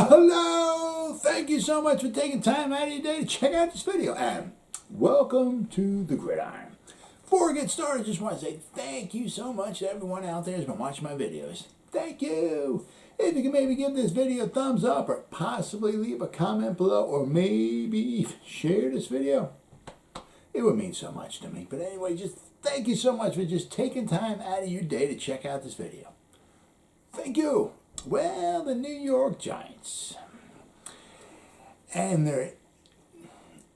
Well, hello! Thank you so much for taking time out of your day to check out this video, and welcome to the Gridiron. Before we get started, I just want to say thank you so much to everyone out there who's been watching my videos. Thank you! If you can maybe give this video a thumbs up or possibly leave a comment below or maybe even share this video, it would mean so much to me. But anyway, just thank you so much for just taking time out of your day to check out this video. Thank you! Well, the New York Giants and their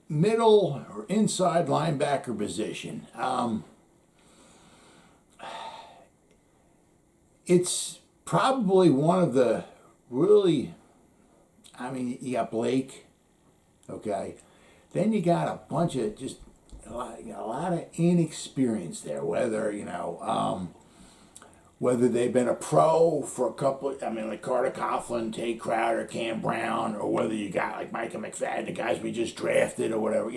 middle or inside linebacker position. It's probably one of the really, you got Blake, okay. Then you got a bunch of just a lot of inexperience there, whether they've been a pro for a couple, like Carter Coughlin, Tate Crowder, Cam Brown, or whether you got like Micah McFadden, the guys we just drafted or whatever,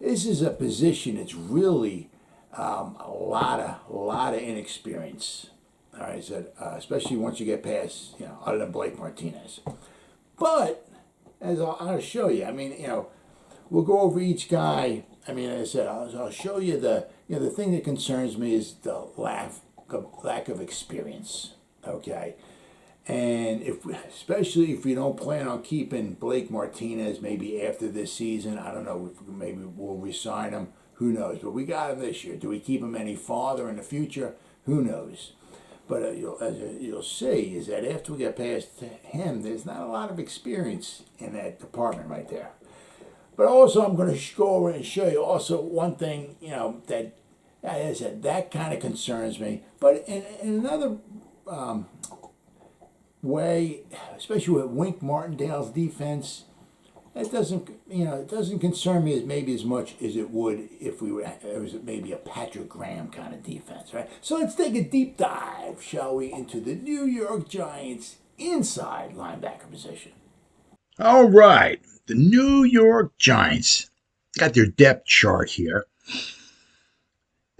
This is a position that's really a lot of inexperience. All right, so especially once you get past, other than Blake Martinez. But as I'll show you, we'll go over each guy. As I said, I'll show you the thing that concerns me is the lack of experience, okay? And especially if we don't plan on keeping Blake Martinez maybe after this season, I don't know, maybe we'll resign him, who knows? But we got him this year. Do we keep him any farther in the future? Who knows? But as you'll see is that after we get past him, there's not a lot of experience in that department right there. But also I'm going to go over and show you also one thing, that as I said, that kind of concerns me. But in another way, especially with Wink Martindale's defense, it doesn't concern me as much as it would if it was maybe a Patrick Graham kind of defense, right? So let's take a deep dive, shall we, into the New York Giants inside linebacker position. All right, the New York Giants got their depth chart here.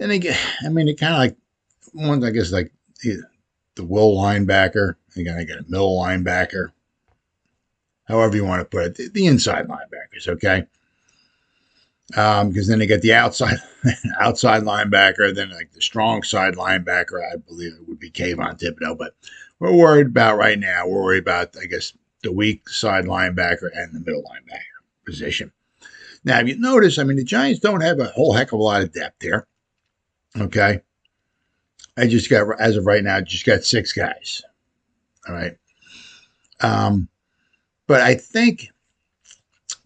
And they get, they're kind of like ones, I guess, like the will linebacker. They got a middle linebacker, however you want to put it, the inside linebackers, okay? Because then they get the outside linebacker, then like the strong side linebacker, I believe it would be Kayvon Thibodeau. But we're worried about I guess, the weak side linebacker and the middle linebacker position. Now, if you notice, the Giants don't have a whole heck of a lot of depth here. Okay. As of right now, just got 6 guys. All right. But I think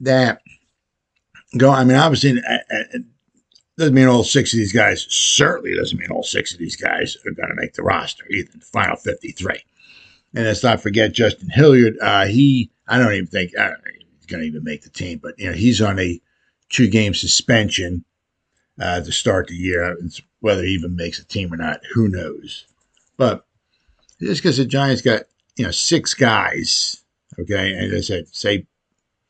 that obviously, it doesn't mean all 6 of these guys, certainly doesn't mean all 6 of these guys are going to make the roster, either the final 53. And let's not forget Justin Hilliard. I don't even think he's going to even make the team, but, he's on a 2-game suspension to start the year. Whether he even makes a team or not, who knows? But just because the Giants got 6 guys, okay, and as I said, say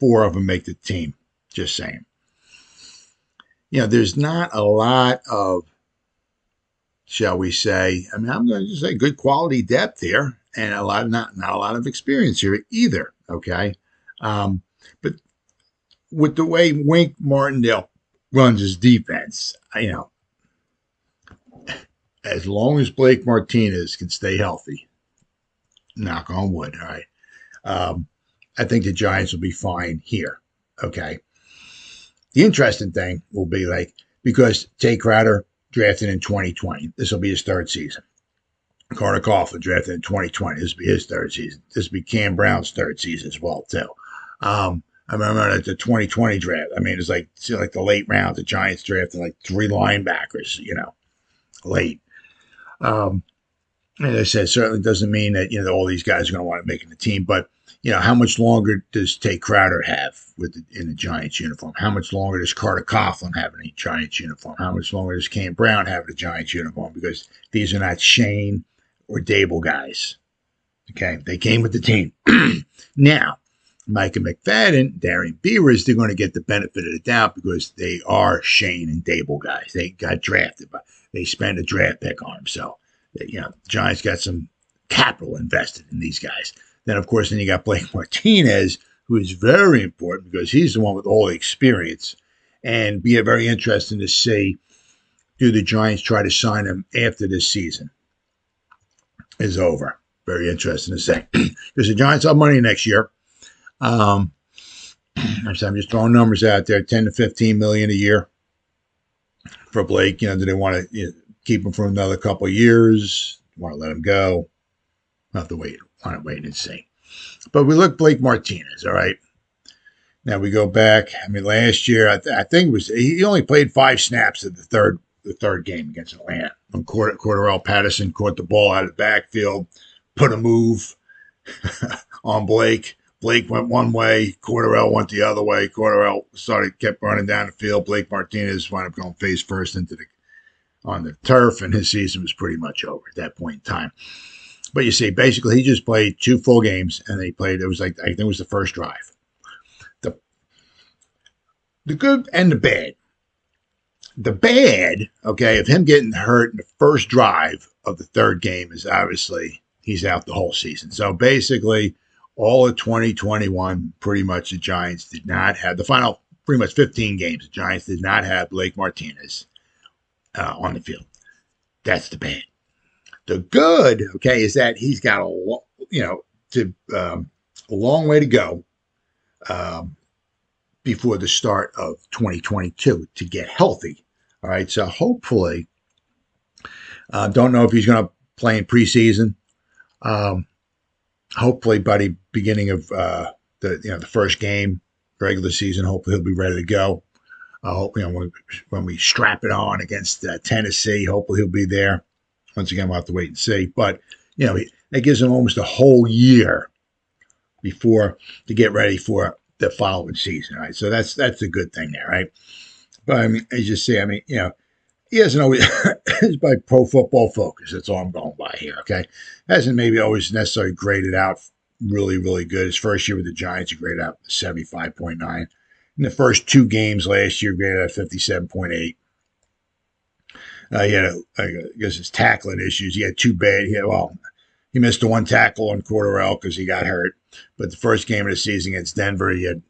4 of them make the team. Just saying. There's not a lot of, shall we say, I'm going to just say good quality depth here, and not a lot of experience here either. Okay, but with the way Wink Martindale runs his defense, as long as Blake Martinez can stay healthy, knock on wood, all right, I think the Giants will be fine here, okay? The interesting thing will be, because Tate Crowder drafted in 2020, this will be his 3rd season. Carter Coughlin drafted in 2020, this will be his 3rd season. This will be Cam Brown's 3rd season as well, too. I remember at the 2020 draft, it's like the late round, the Giants drafted 3 linebackers, late. As I said, certainly doesn't mean that, all these guys are going to want to make the team, but, how much longer does Tate Crowder have in the Giants uniform? How much longer does Carter Coughlin have in a Giants uniform? How much longer does Cam Brown have in a Giants uniform? Because these are not Shane or Dable guys. Okay, they came with the team. Now, Micah McFadden, Darien Beavers, they're going to get the benefit of the doubt because they are Shane and Dable guys. They got drafted, but they spent a draft pick on them. So, Giants got some capital invested in these guys. Then, of course, then you got Blake Martinez, who is very important because he's the one with all the experience. And be very interesting to see, do the Giants try to sign him after this season is over? Very interesting to say. Because the Giants have money next year. I'm just throwing numbers out there, 10 to 15 million a year for Blake. Do they want to keep him for another couple of years? Want to let him go? We'll have to wait. Want to wait and see. But we look Blake Martinez, all right? Now we go back. Last year, I think it was he only played 5 snaps at the third game against Atlanta. When Cordarrelle Patterson caught the ball out of the backfield, put a move on Blake. Blake went one way, Cordarrelle went the other way. Cordarrelle kept running down the field. Blake Martinez wound up going face first on the turf, and his season was pretty much over at that point in time. But you see, basically, he just played 2 full games, and I think it was the first drive. The good and the bad. The bad, okay, of him getting hurt in the first drive of the third game is obviously he's out the whole season. So basically, all of 2021, pretty much the Giants did not have the final, pretty much 15 games. The Giants did not have Blake Martinez on the field. That's the bad. The good, okay, is that he's got a long way to go before the start of 2022 to get healthy. All right, so hopefully, don't know if he's going to play in preseason. Hopefully, by the beginning of the first game, regular season, hopefully he'll be ready to go. When we strap it on against Tennessee, hopefully he'll be there. Once again, we'll have to wait and see. But that gives him almost a whole year to get ready for the following season, right? So that's a good thing there, right? But as you see, he hasn't always it's by Pro Football Focus. That's all I'm going by here, okay? Hasn't maybe always necessarily graded out really, really good. His first year with the Giants, he graded out 75.9. In the first 2 games last year, graded out 57.8. He had, I guess, his tackling issues. He had 2 bad. He missed the 1 tackle on Cordarrelle because he got hurt. But the first game of the season against Denver, he had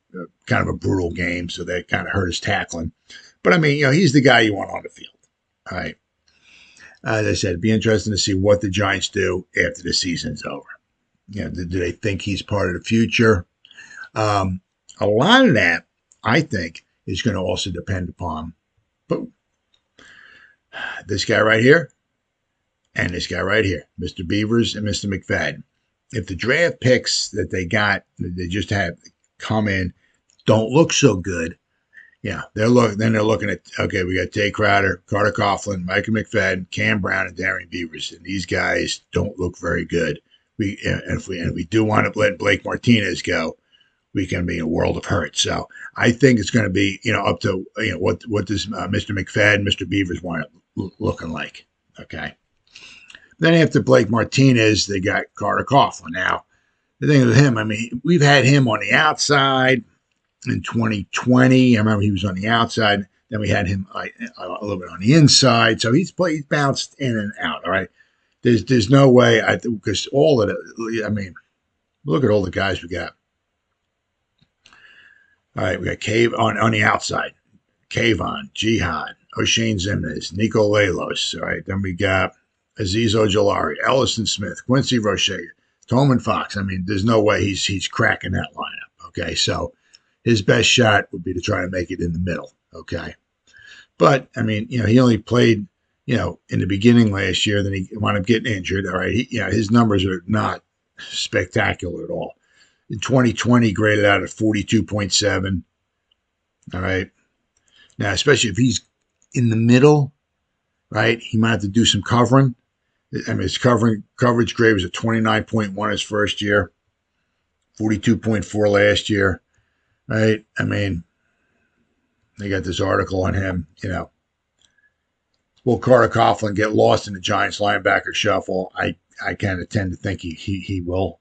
kind of a brutal game, so that kind of hurt his tackling. But, he's the guy you want on the field. All right. As I said, it'd be interesting to see what the Giants do after the season's over. Do they think he's part of the future? A lot of that, I think, is going to also depend upon this guy right here and this guy right here, Mr. Beavers and Mr. McFadden. If the draft picks that they just have come in, don't look so good, they're looking at, okay, we got Tay Crowder, Carter Coughlin, Micah McFadden, Cam Brown, and Darien Beavers, and these guys don't look very good. If we do want to let Blake Martinez go, we can be in a world of hurt. So I think it's going to be up to what does Mr. McFadden, Mr. Beavers want it looking like, okay. Then after Blake Martinez, they got Carter Coughlin. Now, the thing with him, we've had him on the outside in 2020. I remember he was on the outside. Then we had him a little bit on the inside. So he's bounced in and out, all right? There's no way, because all of it, look at all the guys we got. All right, we got Cave on the outside. Kayvon, Jihad, Oshane Ximines, Nico Lalos. All right, then we got Azeez Ojulari, Ellison Smith, Quincy Roche, Tolman Fox. There's no way he's cracking that lineup. Okay, so his best shot would be to try to make it in the middle. Okay, but he only played in the beginning last year. Then he wound up getting injured. All right, his numbers are not spectacular at all. In 2020, graded out at 42.7. All right, now especially if he's in the middle, right, he might have to do some covering. His coverage grade was at 29.1 his first year, 42.4 last year, right? They got this article on him, Will Carter Coughlin get lost in the Giants linebacker shuffle? I kind of tend to think he will.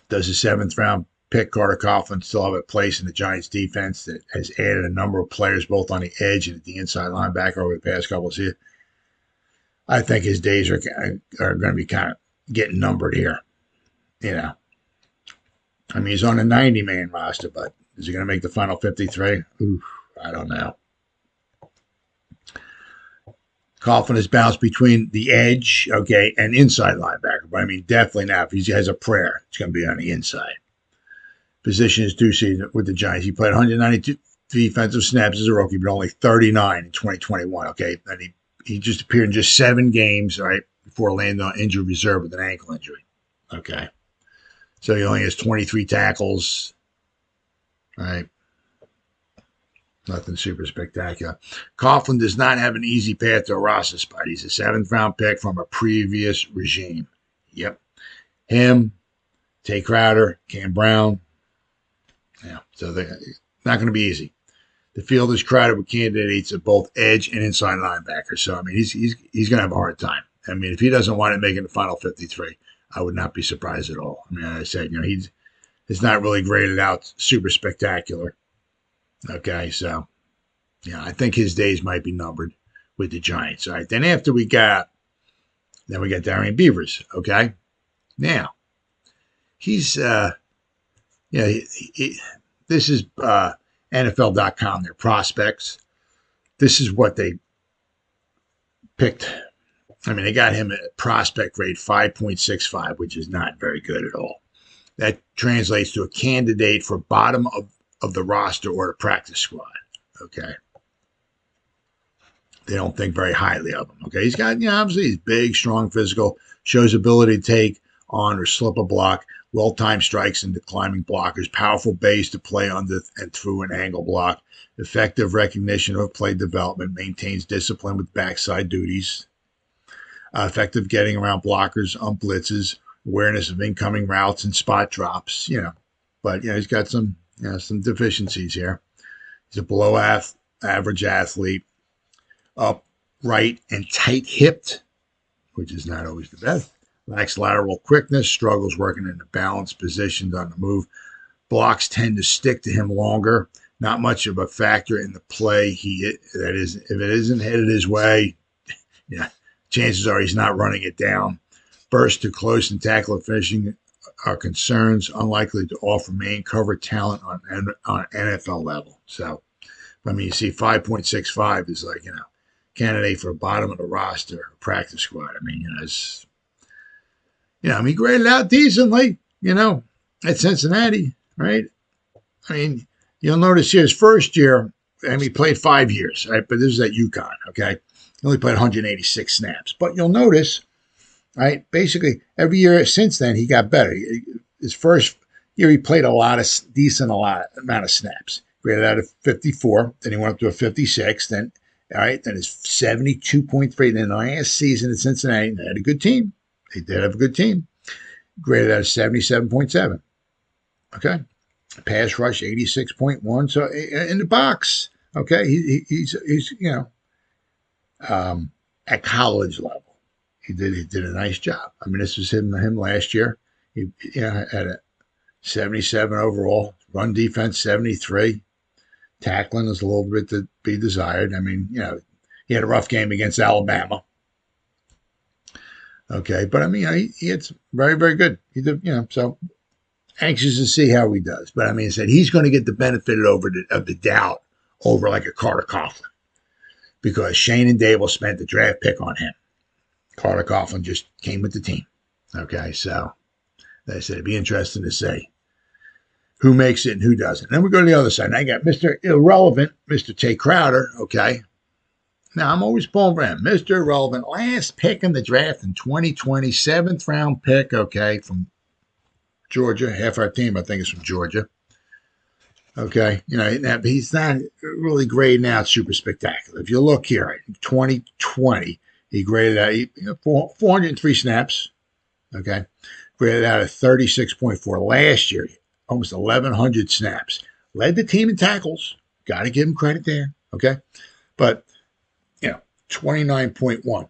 Does the 7th round pick, Carter Coughlin, still have a place in the Giants defense that has added a number of players both on the edge and at the inside linebacker over the past couple of seasons? I think his days are going to be kind of getting numbered here, I mean, he's on a 90-man roster, but is he going to make the final 53? Oof, I don't know. Coughlin has bounced between the edge, okay, and inside linebacker. But I mean, definitely now, if he has a prayer, it's going to be on the inside. Position is 2 season with the Giants. He played 192 defensive snaps as a rookie, but only 39 in 2021, okay? And he just appeared in just 7 games, all right, before landing on injured reserve with an ankle injury, okay? So he only has 23 tackles, all right? Nothing super spectacular. Coughlin does not have an easy path to a roster spot. He's a 7th-round pick from a previous regime. Yep. Him, Tay Crowder, Cam Brown. Yeah, so they're not going to be easy. The field is crowded with candidates at both edge and inside linebacker. So, I mean, he's going to have a hard time. I mean, if he doesn't want to make it the final 53, I would not be surprised at all. I mean, as I said, he's not really graded out super spectacular. Okay, so, yeah, I think his days might be numbered with the Giants. All right, then after we got Darien Beavers, okay? Now, he's, this is NFL.com, their prospects. This is what they picked. I mean, they got him at prospect grade 5.65, which is not very good at all. That translates to a candidate for bottom of the roster or the practice squad, okay? They don't think very highly of him, okay? He's got, obviously he's big, strong, physical, shows ability to take on or slip a block, well-timed strikes into climbing blockers, powerful base to play under and through an angle block, effective recognition of play development, maintains discipline with backside duties, effective getting around blockers on blitzes, awareness of incoming routes and spot drops, But, he's got some deficiencies here. He's a below average athlete, upright and tight-hipped, which is not always the best. Lacks lateral quickness, struggles working in a balanced position on the move. Blocks tend to stick to him longer. Not much of a factor in the play. That is, if it isn't headed his way, chances are he's not running it down. Burst to close and tackle and finishing are concerns, unlikely to offer main cover talent on NFL level. So, I mean, you see 5.65 is like, candidate for bottom of the roster, practice squad. I mean, it's, he graded out decently, at Cincinnati, right? I mean, you'll notice here his first year, he played 5 years, right? But this is at UConn, okay? He only played 186 snaps. But you'll notice, right, basically every year since then, he got better. His first year, he played a amount of snaps. Graded out of 54. Then he went up to a 56. Then, all right, then it's 72.3. Then the last season at Cincinnati, they had a good team. They did have a good team. Graded out of 77.7. Okay. Pass rush 86.1. So in the box, okay, he's at college level. He did a nice job. I mean, this was him last year. He had a 77 overall. Run defense 73. Tackling is a little bit to be desired. I mean, he had a rough game against Alabama. Okay, but I mean, it's very, very good. He did, so anxious to see how he does. But I mean, I said he's going to get the benefit of the doubt over like a Carter Coughlin because Shane and Dable spent the draft pick on him. Carter Coughlin just came with the team. Okay, so like I said, it'd be interesting to see who makes it and who doesn't. Then we go to the other side. And I got Mr. Irrelevant, Mr. Tay Crowder, okay? Now, I'm always pulling for him. Mr. Irrelevant, last pick in the draft in 2020, 7th-round pick, okay, from Georgia. Half our team, I think, is from Georgia. Okay, he's not really grading out super spectacular. If you look here, in 2020, he graded out 403 snaps, okay? Graded out at 36.4. Last year, almost 1,100 snaps. Led the team in tackles. Got to give him credit there, okay? But, 29.1.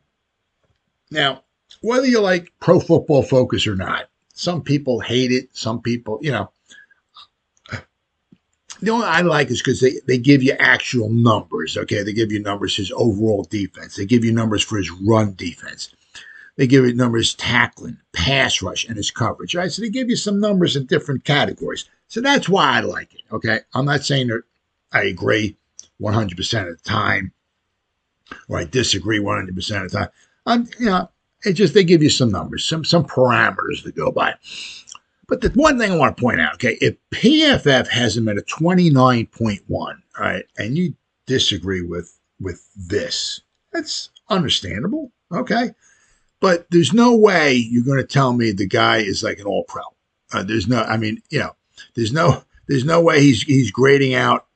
Now, whether you like Pro Football Focus or not, some people hate it. Some people, the only I like is because they give you actual numbers, okay? They give you numbers his overall defense. They give you numbers for his run defense. They give you numbers tackling, pass rush, and his coverage, right? So they give you some numbers in different categories. So that's why I like it, okay? I'm not saying that I agree 100% of the time or I disagree 100% of the time. It just, they give you some numbers, some parameters to go by. But the one thing I want to point out, okay, if PFF has him at a 29.1, all right, and you disagree with this, that's understandable, okay? But there's no way you're going to tell me the guy is like an all-pro. There's no way he's grading out,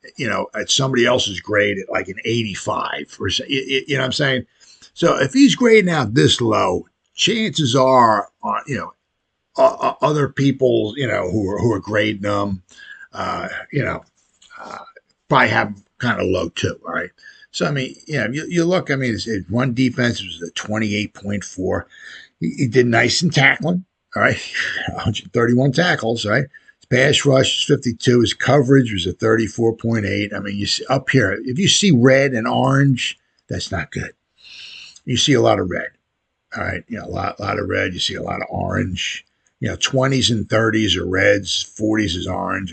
at somebody else's grade at like an 85 or so. You know what I'm saying? So if he's grading out this low, chances are, other people, who are grading them, probably have them kind of low too. All right. So, I mean, you look, I mean, his run defense was a 28.4. He did nice in tackling. All right. 131 tackles. Right. His pass rush was 52. His coverage was a 34.8. I mean, you see up here, if you see red and orange, that's not good. You see a lot of red. All right. A lot of red. You see a lot of orange. 20s and 30s are reds, 40s is orange.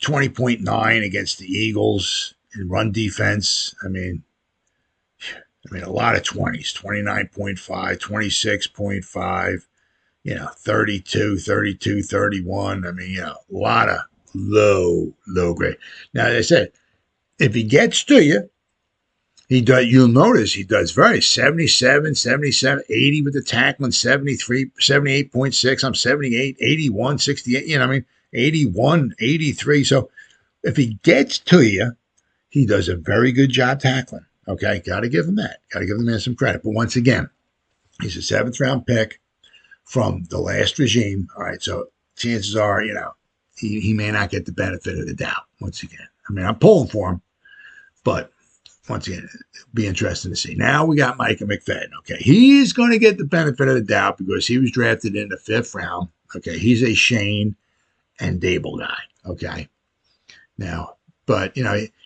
20.9 against the Eagles in run defense. I mean, a lot of 20s, 29.5, 26.5, 32, 31. A lot of low grade. Now, as I said, if he gets to you, you'll notice he does very 77, 80 with the tackling, 73, 78.6. I'm 78, 81, 68, 81, 83. So if he gets to you, he does a very good job tackling. Okay. Got to give him that. Got to give the man some credit. But once again, he's a 7th round pick from the last regime. All right. So chances are, he may not get the benefit of the doubt once again. I'm pulling for him, but once again, it'll be interesting to see. Now we got Micah McFadden. Okay. He's going to get the benefit of the doubt because he was drafted in the 5th round. Okay. He's a Shane and Dable guy. Okay. Now, but,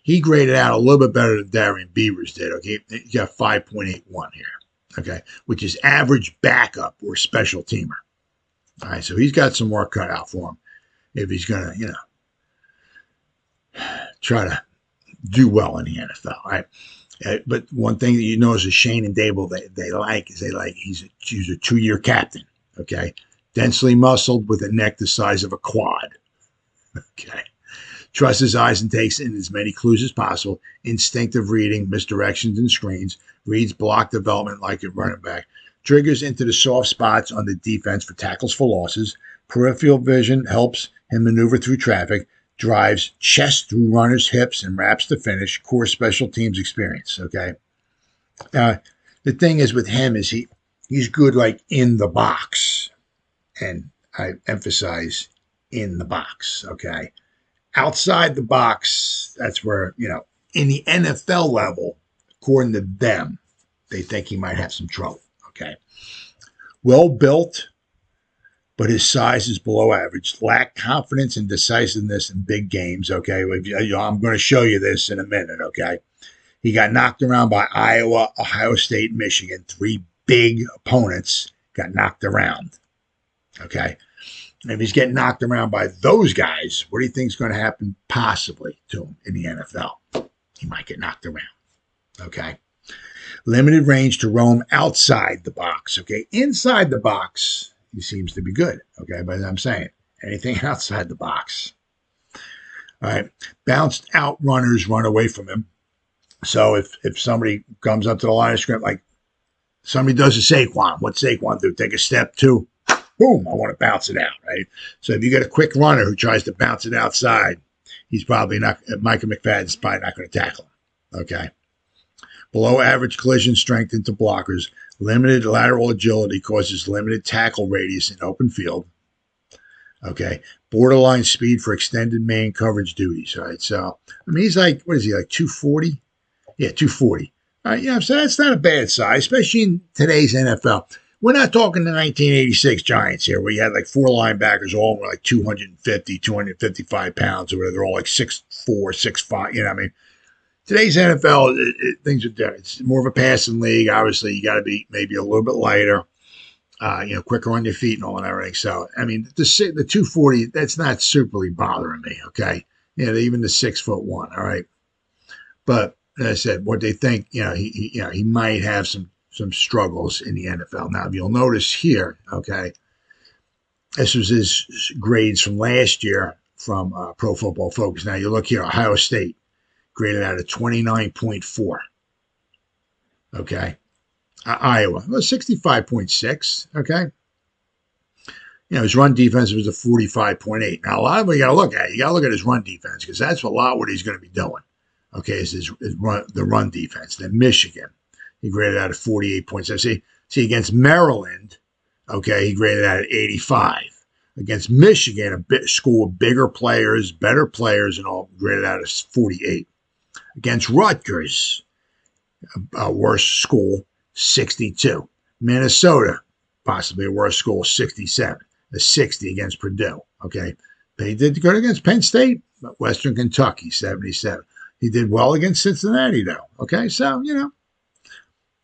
he graded out a little bit better than Darien Beavers did. Okay. He got 5.81 here. Okay. Which is average backup or special teamer. All right. So he's got some work cut out for him if he's going to, try to do well in the NFL, right? But one thing that you notice is Shane and Dable, they like he's a 2-year captain, okay? Densely muscled with a neck the size of a quad, okay? Trusts his eyes and takes in as many clues as possible. Instinctive reading, misdirections and screens. Reads block development like a running back. Triggers into the soft spots on the defense for tackles for losses. Peripheral vision helps him maneuver through traffic. Drives chest through runners' hips and wraps to finish. Core special teams experience. Okay. The thing is with him is he's good like in the box, and I emphasize in the box. Okay. Outside the box, that's where in the NFL level, according to them, they think he might have some trouble. Okay. Well built, but his size is below average. Lack confidence and decisiveness in big games. Okay, I'm going to show you this in a minute. Okay, he got knocked around by Iowa, Ohio State, Michigan. 3 big opponents got knocked around. Okay, and if he's getting knocked around by those guys, what do you think is going to happen possibly to him in the NFL? He might get knocked around. Okay, limited range to roam outside the box. Okay, inside the box, he seems to be good, okay? But I'm saying anything outside the box. All right. Bounced out runners run away from him. So if somebody comes up to the line of scrimmage, like somebody does a Saquon, what's Saquon do? Take a step 2, boom, I want to bounce it out, right? So if you get a quick runner who tries to bounce it outside, he's probably not, Micah McFadden's probably not going to tackle him, okay? Below average collision strength into blockers. Limited lateral agility causes limited tackle radius in open field. Okay. Borderline speed for extended man coverage duties. All right. So, he's like, what is he, like 240? Yeah, 240. All right. So that's not a bad size, especially in today's NFL. We're not talking the 1986 Giants here, where you had like 4 linebackers, all were like 250, 255 pounds, or whatever. They're all like 6'4", 6'5", today's NFL, things are different. It's more of a passing league. Obviously, you got to be maybe a little bit lighter, quicker on your feet and all and everything. So, I mean, the 240, that's not superly bothering me, okay? Even the 6'1", all right? But as I said, what they think, he might have some struggles in the NFL. Now, if you'll notice here, okay, this was his grades from last year from Pro Football Focus. Now, you look here, Ohio State graded out of 29.4, okay? Iowa was 65.6, okay? His run defense was a 45.8. Now, a lot of what you got to look at, his run defense, because that's a lot what he's going to be doing, okay, is the run defense. Then Michigan, he graded out at 48.7. See, against Maryland, okay, he graded out at 85. Against Michigan, a school with bigger players, better players, and all, graded out at 48. Against Rutgers, a worse school, 62. Minnesota, possibly a worse school, 67. A 60 against Purdue, okay? He did good against Penn State, but Western Kentucky, 77. He did well against Cincinnati, though, okay? So,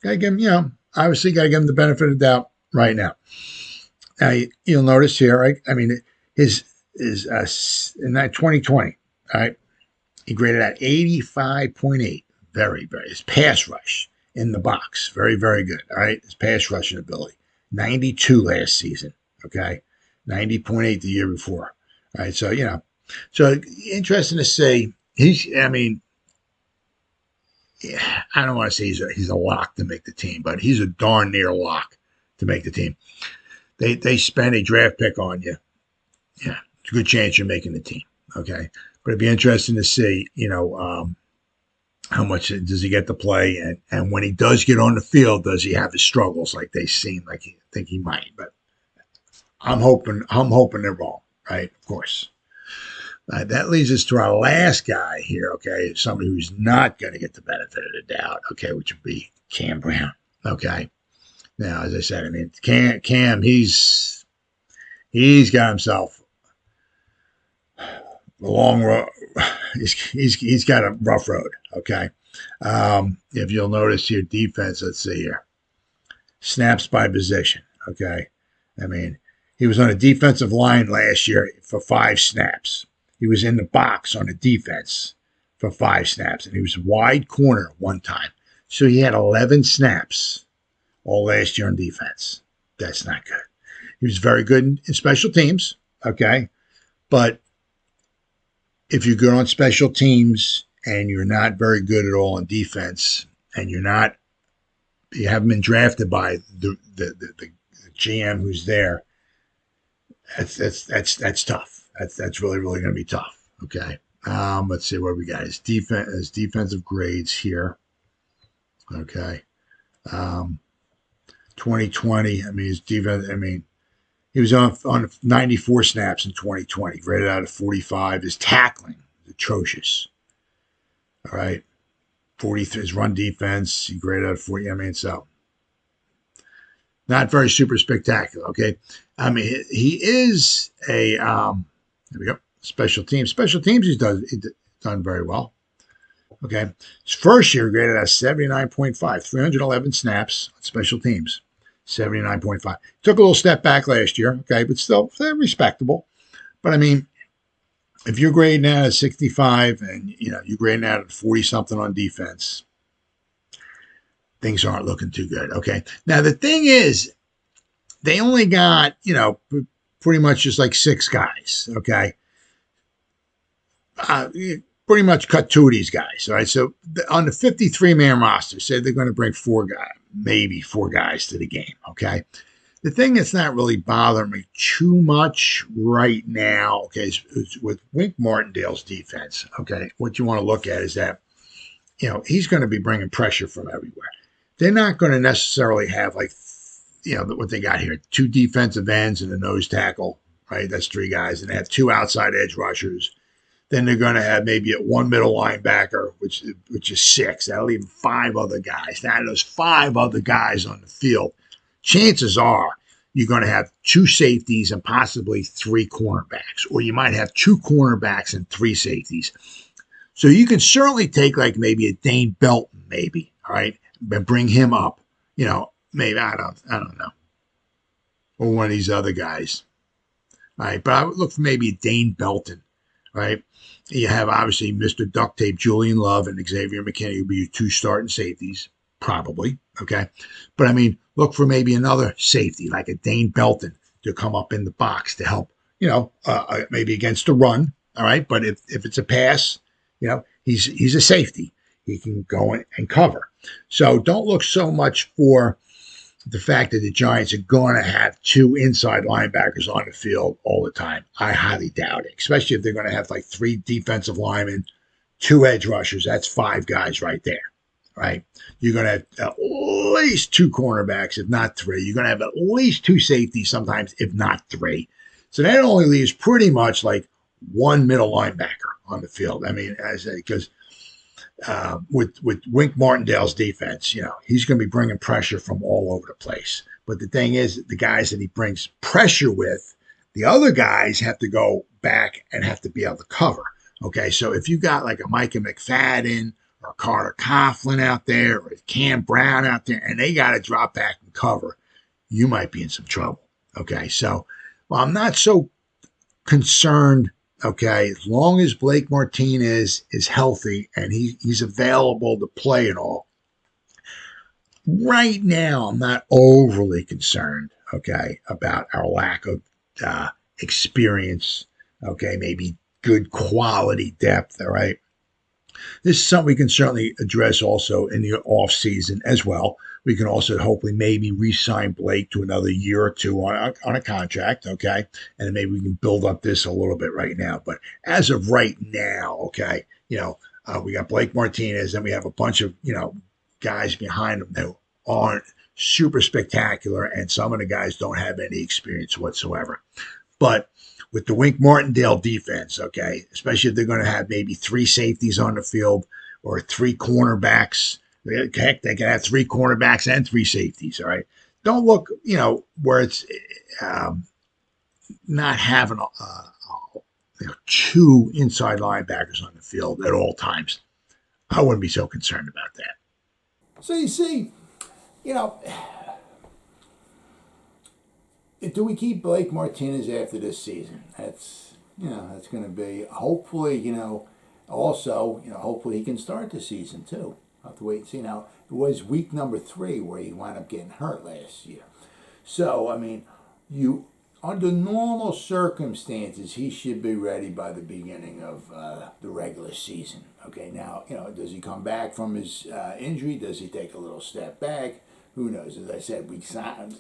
gotta give him, obviously gotta give him the benefit of the doubt right now. Now, you'll notice here, right? I mean, his in that 2020, all right, he graded at 85.8. Very, very. His pass rush in the box, very, very good, all right? His pass rushing ability, 92 last season, okay? 90.8 the year before, all right? So, so interesting to see. I don't want to say he's a lock to make the team, but he's a darn near lock to make the team. They spend a draft pick on you. Yeah, it's a good chance you're making the team. Okay, but it'd be interesting to see, how much does he get to play, and when he does get on the field, does he have his struggles like they seem like he think he might? But I'm hoping they're wrong, right? Of course. That leads us to our last guy here, okay, somebody who's not going to get the benefit of the doubt, okay, which would be Cam Brown, okay. Now, as I said, I mean, Cam, he's got himself a long road. He's got a rough road, okay. If you'll notice here, defense, let's see here, snaps by position, okay. I mean, he was on a defensive line last year for 5 snaps. He was in the box on the defense for 5 snaps, and he was wide corner one time. So he had 11 snaps all last year on defense. That's not good. He was very good in special teams, okay? But if you're good on special teams and you're not very good at all on defense, and you haven't been drafted by the GM who's there, that's tough. That's really, really going to be tough. Okay. Let's see what we got. His defensive grades here. Okay. 2020. I mean, his defense. I mean, he was on 94 snaps in 2020, graded out of 45. His tackling is atrocious. All right. 43. His run defense, he graded out of 40. I mean, so not very super spectacular. Okay. I mean, he is a. There we go. Special teams. Special teams, he's done very well. Okay. His first year graded at 79.5, 311 snaps on special teams, 79.5. Took a little step back last year, okay, but still respectable. But I mean, if you're grading out at 65 and you're grading out at 40-something on defense, things aren't looking too good. Okay. Now the thing is, they only got, pretty much just like 6 guys, okay? Pretty much cut 2 of these guys, all right? So on the 53-man roster, say they're going to bring 4 guys, maybe 4 guys to the game, okay? The thing that's not really bothering me too much right now, okay, is with Wink Martindale's defense, okay? What you want to look at is that, he's going to be bringing pressure from everywhere. They're not going to necessarily have what they got here, 2 defensive ends and a nose tackle, right? That's 3 guys. And they have 2 outside edge rushers. Then they're going to have maybe 1 middle linebacker, which is 6. That'll leave 5 other guys. Now, those 5 other guys on the field, chances are you're going to have 2 safeties and possibly 3 cornerbacks. Or you might have 2 cornerbacks and 3 safeties. So you can certainly take like maybe a Dane Belton, maybe, all right, and bring him up. Maybe I don't know, or one of these other guys. All right, but I would look for maybe a Dane Belton. Right, you have obviously Mr. Duct Tape, Julian Love, and Xavier McKinney will be your 2 starting safeties, probably. Okay, but I mean, look for maybe another safety like a Dane Belton to come up in the box to help. Maybe against a run. All right, but if it's a pass, he's a safety. He can go in and cover. So don't look so much for the fact that the Giants are going to have 2 inside linebackers on the field all the time. I highly doubt it, especially if they're going to have like 3 defensive linemen, 2 edge rushers. That's 5 guys right there, right? You're going to have at least 2 cornerbacks, if not 3. You're going to have at least 2 safeties sometimes, if not 3. So that only leaves pretty much like 1 middle linebacker on the field. I mean, because with Wink Martindale's defense, he's going to be bringing pressure from all over the place. But the thing is, the guys that he brings pressure with, the other guys have to go back and have to be able to cover. Okay, so if you got like a Micah McFadden or Carter Coughlin out there or Cam Brown out there, and they got to drop back and cover, you might be in some trouble. Okay, so I'm not so concerned. Okay, as long as Blake Martinez is healthy and he's available to play and all. Right now, I'm not overly concerned, okay, about our lack of experience, okay, maybe good quality depth, all right. This is something we can certainly address also in the off season as well. We can also hopefully maybe re-sign Blake to another year or 2 on a contract, okay? And then maybe we can build up this a little bit right now. But as of right now, okay, we got Blake Martinez, and we have a bunch of, guys behind him that aren't super spectacular, and some of the guys don't have any experience whatsoever. But with the Wink Martindale defense, okay, especially if they're going to have maybe 3 safeties on the field or 3 cornerbacks. Heck, they can have 3 cornerbacks and 3 safeties, all right? Don't look, where it's not having 2 inside linebackers on the field at all times. I wouldn't be so concerned about that. So you see, do we keep Blake Martinez after this season? That's going to be, hopefully, also, hopefully he can start the season too. I'll have to wait and see. Now, it was week number 3 where he wound up getting hurt last year. So, I mean, under normal circumstances, he should be ready by the beginning of the regular season. Okay, now, does he come back from his injury? Does he take a little step back? Who knows? As I said, we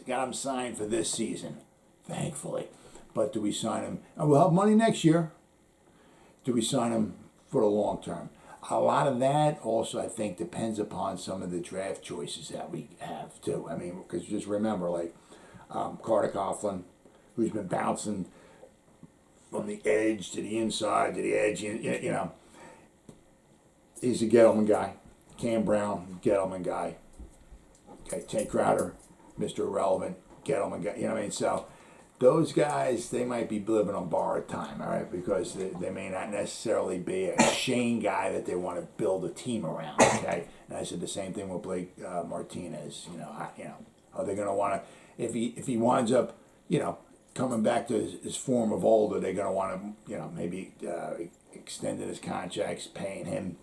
got him signed for this season, thankfully. But do we sign him? And we'll have money next year. Do we sign him for the long term? A lot of that also, I think, depends upon some of the draft choices that we have, too. I mean, because just remember, like, Carter Coughlin, who's been bouncing from the edge to the inside to the edge, he's a Gettleman guy. Cam Brown, Gettleman guy. Okay, Tay Crowder, Mr. Irrelevant, Gettleman guy. You know what I mean? So those guys, they might be living on borrowed time, all right, because they may not necessarily be a Shane guy that they want to build a team around, okay? And I said the same thing with Blake Martinez. Are they going to want to, if he winds up, coming back to his form of old, are they going to want to, maybe extending his contracts, paying him,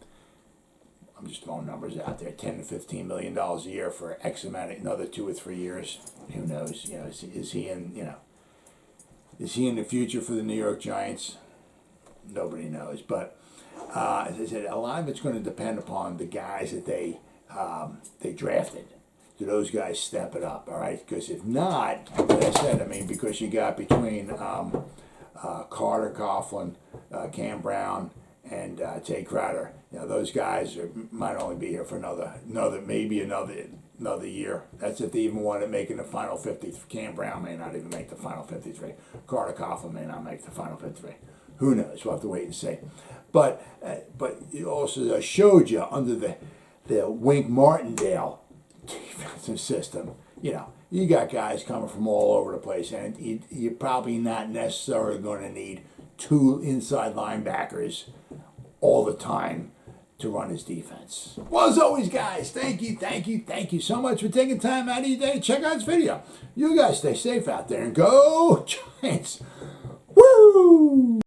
I'm just throwing numbers out there, $10 to $15 million a year for X amount, another 2 or 3 years? Who knows? Is he in, is he in the future for the New York Giants? Nobody knows. But as I said, a lot of it's going to depend upon the guys that they drafted. Do those guys step it up? All right, because if not, as I said, because you got between Carter Coughlin, Cam Brown, and Tay Crowder, those guys might only be here for another year. That's if they even want to make in the final 53. Cam Brown may not even make the final 53. Carter Coughlin may not make the final 53. Who knows? We'll have to wait and see. But it also showed you under the Wink Martindale defensive system, you got guys coming from all over the place, and you're probably not necessarily going to need 2 inside linebackers all the time to run his defense. Well, as always, guys, thank you so much for taking time out of your day to check out this video. You guys stay safe out there and go Giants. Woo!